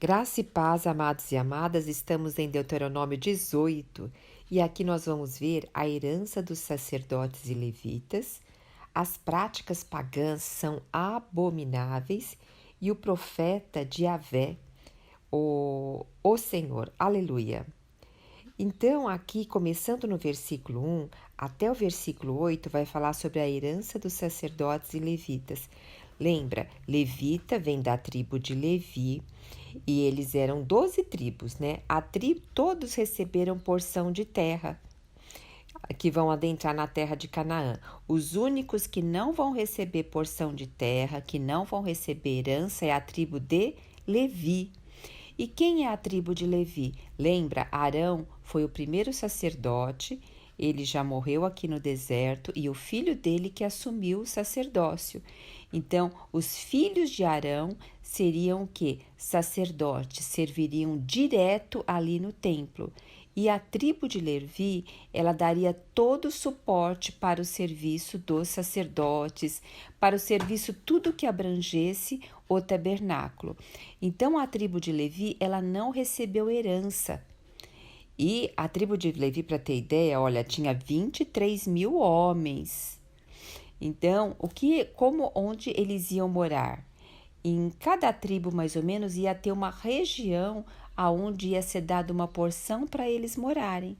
Graça e paz, amados e amadas, estamos em Deuteronômio 18 e aqui nós vamos ver a herança dos sacerdotes e levitas. As práticas pagãs são abomináveis e o profeta de Yahvé, o Senhor, aleluia. Então, aqui, começando no versículo 1 até o versículo 8, vai falar sobre a herança dos sacerdotes e levitas. Lembra, levita vem da tribo de Levi e eles eram 12 tribos, né? Todos receberam porção de terra, que vão adentrar na terra de Canaã. Os únicos que não vão receber porção de terra, que não vão receber herança, é a tribo de Levi. E quem é a tribo de Levi? Lembra, Arão foi o primeiro sacerdote, ele já morreu aqui no deserto e o filho dele que assumiu o sacerdócio. Então, os filhos de Arão seriam o quê? Sacerdotes, serviriam direto ali no templo. E a tribo de Levi, ela daria todo o suporte para o serviço dos sacerdotes, para o serviço tudo que abrangesse o tabernáculo. Então a tribo de Levi, ela não recebeu herança. E a tribo de Levi, para ter ideia, olha, tinha 23 mil homens. Então, onde eles iam morar? Em cada tribo, mais ou menos, ia ter uma região aonde ia ser dada uma porção para eles morarem.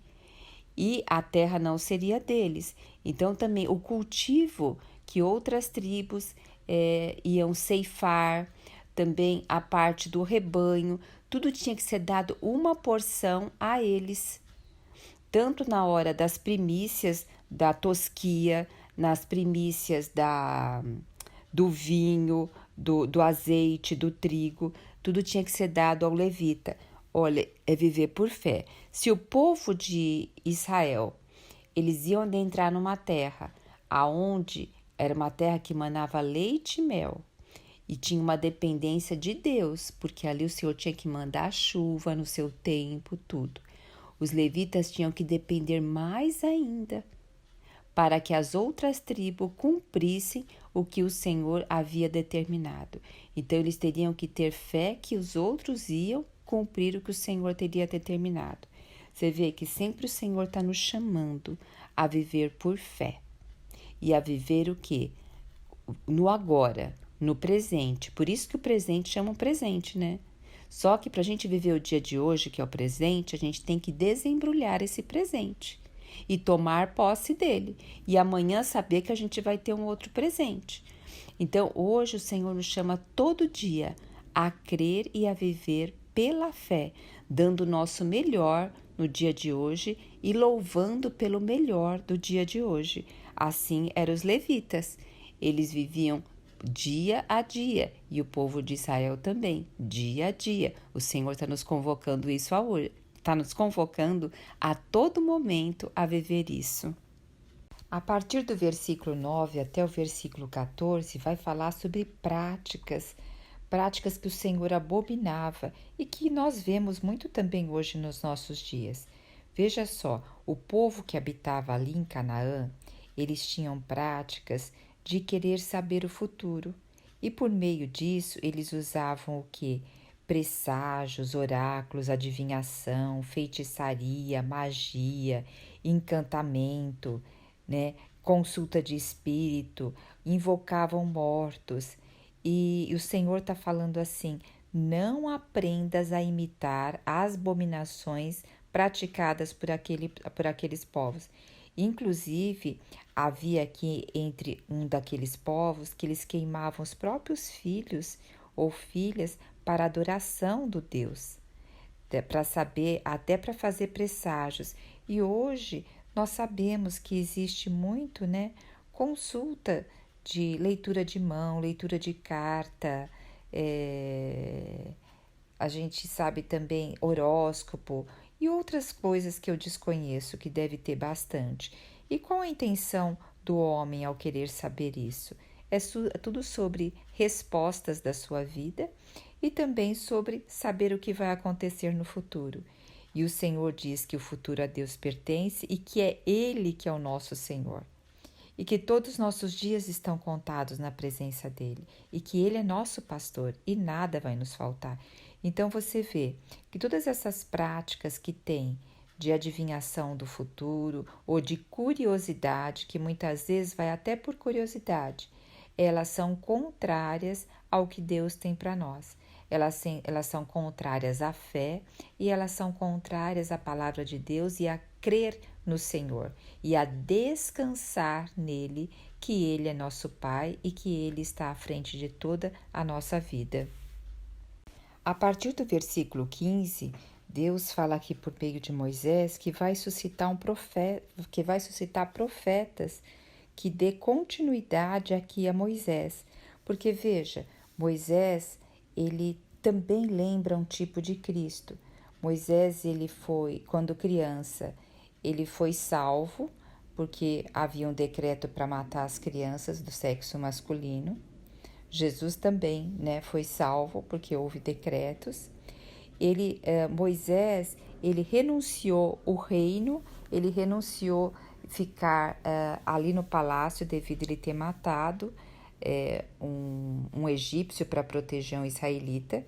E a terra não seria deles. Então, também o cultivo que outras tribos iam ceifar, também a parte do rebanho, tudo tinha que ser dado uma porção a eles. Tanto na hora das primícias da tosquia, nas primícias do vinho, do azeite, do trigo, tudo tinha que ser dado ao levita. Olha, é viver por fé. Se o povo de Israel, eles iam adentrar numa terra aonde era uma terra que manava leite e mel, e tinha uma dependência de Deus, porque ali o Senhor tinha que mandar chuva no seu tempo, tudo. Os levitas tinham que depender mais ainda para que as outras tribos cumprissem o que o Senhor havia determinado. Então, eles teriam que ter fé que os outros iam cumprir o que o Senhor teria determinado. Você vê que sempre o Senhor está nos chamando a viver por fé. E a viver o quê? No agora, no presente. Por isso que o presente chama o presente, né? Só que para a gente viver o dia de hoje, que é o presente, a gente tem que desembrulhar esse presente e tomar posse dele. E amanhã saber que a gente vai ter um outro presente. Então, hoje o Senhor nos chama todo dia a crer e a viver pela fé, dando o nosso melhor no dia de hoje e louvando pelo melhor do dia de hoje. Assim eram os levitas. Eles viviam dia a dia e o povo de Israel também, dia a dia. O Senhor está nos convocando isso hoje. Está nos convocando a todo momento a viver isso. A partir do versículo 9 até o versículo 14, vai falar sobre práticas que o Senhor abominava e que nós vemos muito também hoje nos nossos dias. Veja só, o povo que habitava ali em Canaã, eles tinham práticas de querer saber o futuro e por meio disso eles usavam o que? Presságios, oráculos, adivinhação, feitiçaria, magia, encantamento, né? Consulta de espírito, invocavam mortos. E o Senhor está falando assim: não aprendas a imitar as abominações praticadas por aqueles povos. Inclusive, havia aqui entre um daqueles povos que eles queimavam os próprios filhos ou filhas para adoração do Deus, para saber, até para fazer presságios. E hoje nós sabemos que existe muito, né, consulta de leitura de mão, leitura de carta, a gente sabe também horóscopo e outras coisas que eu desconheço, que deve ter bastante. E qual a intenção do homem ao querer saber isso? É tudo sobre respostas da sua vida e também sobre saber o que vai acontecer no futuro. E o Senhor diz que o futuro a Deus pertence e que é Ele que é o nosso Senhor. E que todos os nossos dias estão contados na presença dEle. E que Ele é nosso pastor e nada vai nos faltar. Então você vê que todas essas práticas que tem de adivinhação do futuro ou de curiosidade, que muitas vezes vai até por curiosidade, elas são contrárias ao que Deus tem para nós. Elas são contrárias à fé e elas são contrárias à palavra de Deus e a crer no Senhor e a descansar nele, que ele é nosso Pai e que ele está à frente de toda a nossa vida. A partir do versículo 15, Deus fala aqui por meio de Moisés que vai suscitar profetas que dê continuidade aqui a Moisés. Porque veja, Moisés, ele também lembra um tipo de Cristo. Moisés, ele foi, quando criança, ele foi salvo, porque havia um decreto para matar as crianças do sexo masculino. Jesus também, foi salvo, porque houve decretos. Moisés, ele renunciou o reino, ele renunciou ficar ali no palácio devido a ele ter matado um egípcio para proteger um israelita.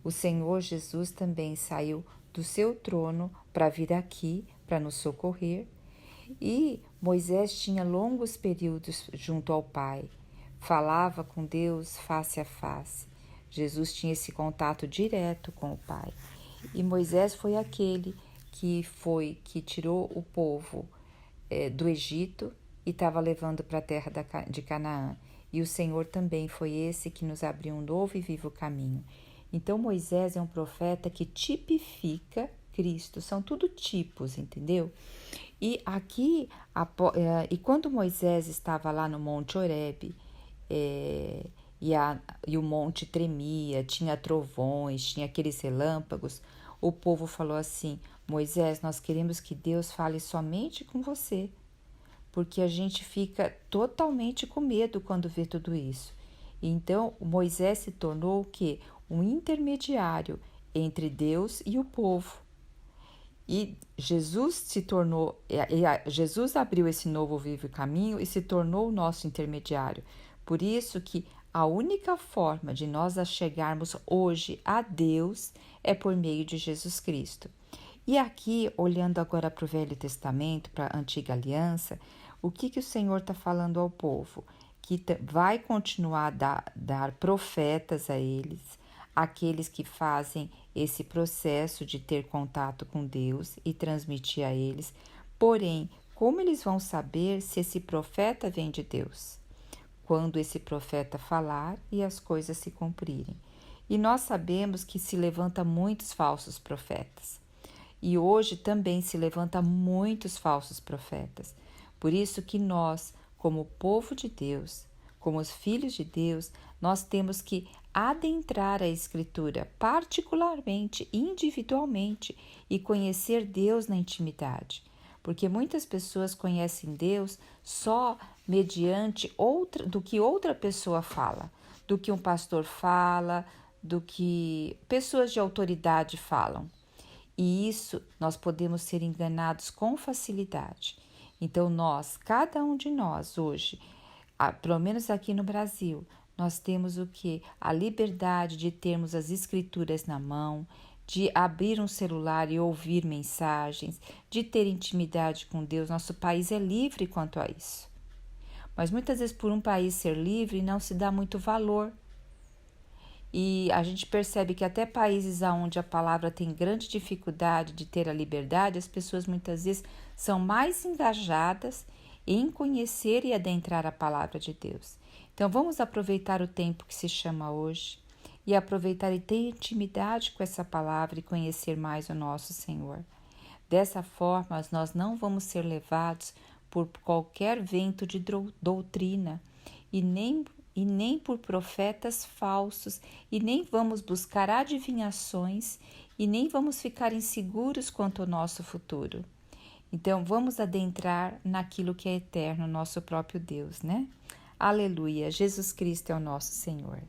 O Senhor Jesus também saiu do seu trono para vir aqui, para nos socorrer. E Moisés tinha longos períodos junto ao Pai, falava com Deus face a face. Jesus tinha esse contato direto com o Pai. E Moisés foi aquele que tirou o povo do Egito e estava levando para a terra de Canaã. E o Senhor também foi esse que nos abriu um novo e vivo caminho. Então Moisés é um profeta que tipifica Cristo, são tudo tipos, entendeu? E aqui, e quando Moisés estava lá no Monte Horebe, e o monte tremia, tinha trovões, tinha aqueles relâmpagos, o povo falou assim: Moisés, nós queremos que Deus fale somente com você, porque a gente fica totalmente com medo quando vê tudo isso. Então Moisés se tornou o quê? Um intermediário entre Deus e o povo. E Jesus Jesus abriu esse novo vivo caminho e se tornou o nosso intermediário. Por isso que a única forma de nós chegarmos hoje a Deus é por meio de Jesus Cristo. E aqui, olhando agora para o Velho Testamento, para a Antiga Aliança, o que o Senhor está falando ao povo? Que vai continuar a dar profetas a eles, aqueles que fazem esse processo de ter contato com Deus e transmitir a eles. Porém, como eles vão saber se esse profeta vem de Deus? Quando esse profeta falar e as coisas se cumprirem. E nós sabemos que se levanta muitos falsos profetas. E hoje também se levanta muitos falsos profetas. Por isso que nós, como povo de Deus, como os filhos de Deus, nós temos que adentrar a Escritura, particularmente, individualmente, e conhecer Deus na intimidade. Porque muitas pessoas conhecem Deus só mediante do que outra pessoa fala, do que um pastor fala, do que pessoas de autoridade falam. E isso nós podemos ser enganados com facilidade. Então cada um de nós hoje, pelo menos aqui no Brasil, nós temos o quê? A liberdade de termos as escrituras na mão, de abrir um celular e ouvir mensagens, de ter intimidade com Deus. Nosso país é livre quanto a isso. Mas muitas vezes, por um país ser livre, não se dá muito valor. E a gente percebe que até países onde a palavra tem grande dificuldade de ter a liberdade, as pessoas muitas vezes são mais engajadas em conhecer e adentrar a palavra de Deus. Então vamos aproveitar o tempo que se chama hoje e aproveitar e ter intimidade com essa palavra e conhecer mais o nosso Senhor. Dessa forma, nós não vamos ser levados por qualquer vento de doutrina e nem por profetas falsos, e nem vamos buscar adivinhações, e nem vamos ficar inseguros quanto ao nosso futuro. Então, vamos adentrar naquilo que é eterno, nosso próprio Deus, né? Aleluia! Jesus Cristo é o nosso Senhor.